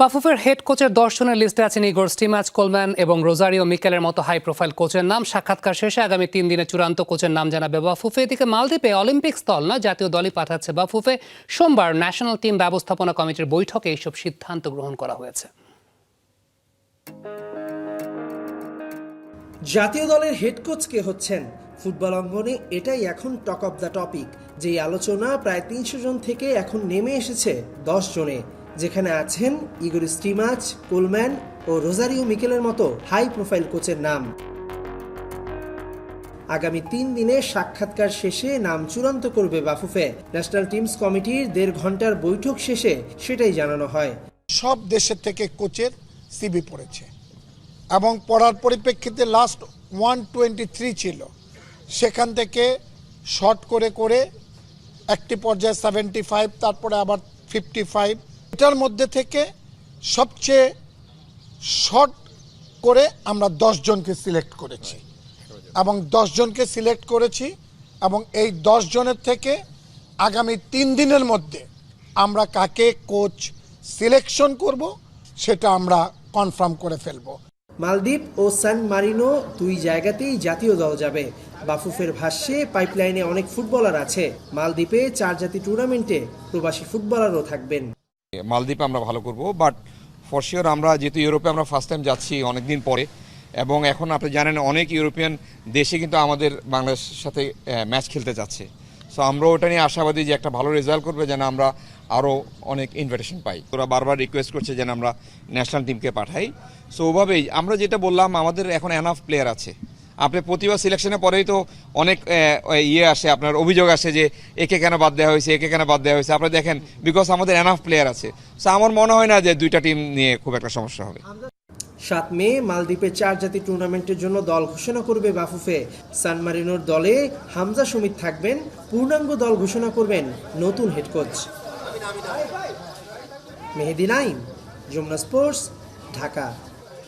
বাফুফের head কোচের 10 জনের লিস্টে আছেন ইগোর স্টিমাচ, কোলম্যান এবং রোজারিও মিকেলের মতো হাই প্রোফাইল কোচের নাম। সাক্ষাৎকার শেষে আগামী 3 দিনে চূড়ান্ত কোচের নাম জানাবে বাফুফে। এদিকে মালদ্বীপে অলিম্পিক্স দল নয়, জাতীয় দলই পাঠাচ্ছে বাফুফে। সোমবার ন্যাশনাল টিম ব্যবস্থাপনা কমিটির বৈঠকে এইসব সিদ্ধান্ত গ্রহণ করা হয়েছে। জাতীয় দলের হেড কোচ কে হচ্ছেন? ফুটবল অঙ্গনে এটাই এখন টক অফ দ্য টপিক। যেই আলোচনা প্রায় 300 জন থেকে এখন নেমে এসেছে 10 জনে, যেখানে আছেন ইগোর স্টিমাচ, কোলম্যান ও রোজারিও মিকেলের মতো হাই প্রোফাইল কোচের নাম। আগামী 3 দিনে সাক্ষাৎকার শেষে নাম চূড়ান্ত করবে বাফুফে। ন্যাশনাল টিমস কমিটির 1.5 ঘন্টার বৈঠক শেষে সেটাই জানানো হয়। সব দেশের থেকে কোচের সিভি পড়েছে এবং পড়ার পরিপ্রেক্ষিতে লাস্ট 123 ছিল, সেখান থেকে শর্ট করে করে একটি পর্যায়ে 75, তারপরে আবার 55। এটার মধ্যে থেকে সবচেয়ে শর্ট করে আমরা 10 জনকে সিলেক্ট করেছি এবং 10 জনকে সিলেক্ট করেছি এবং এই 10 জনের থেকে আগামী 3 দিনের মধ্যে আমরা কাকে কোচ সিলেকশন করব সেটা আমরা কনফার্ম করে ফেলব। মালদ্বীপ ও সান মারিনো 2 জায়গাতেই জাতীয় দল যাবে। বাফুফের ভাষ্যে পাইপলাইনে অনেক ফুটবলার আছে। মালদ্বীপে 4 জাতি টুর্নামেন্টে প্রবাসী ফুটবলারও থাকবেন। মালদ্বীপে আমরা ভালো করব, বাট ফর শিওর আমরা যেহেতু ইউরোপে আমরা ফার্স্ট টাইম যাচ্ছি অনেকদিন পরে, এবং এখন আপনি জানেন অনেক ইউরোপিয়ান দেশে কিন্তু আমাদের বাংলাদেশের সাথে ম্যাচ খেলতে যাচ্ছে। সো আমরা ওটা নিয়ে আশাবাদী যে একটা ভালো রেজাল্ট করবে, যেন আমরা আরও অনেক ইনভিটেশন পাই। ওরা বারবার রিকোয়েস্ট করছে যেন আমরা ন্যাশনাল টিমকে পাঠাই। সো ওভাবেই আমরা যেটা বললাম, আমাদের এখন এনাফ প্লেয়ার আছে। আপনি প্রতিবার সিলেকশনের পরেই তো অনেক আসে, আপনার অভিযোগ আসে যে একে কেন বাদ দেওয়া হয়েছে, একে কেন বাদ দেওয়া হয়েছে। আপনি দেখেন, বিকজ আমাদের এনাফ প্লেয়ার আছে। সো আমার মনে হয় না যে 2টা টিম নিয়ে খুব একটা সমস্যা হবে। 7 মে মালদ্বীপে 4 জাতি টুর্নামেন্টের জন্য দল ঘোষণা করবে বাফুফে। সান মারিনোর দলে হামজা সুমিত থাকবেন। পূর্ণাঙ্গ দল ঘোষণা করবেন নতুন হেড কোচ। মেহেদী নাইম, যমুনা স্পোর্টস, ঢাকা।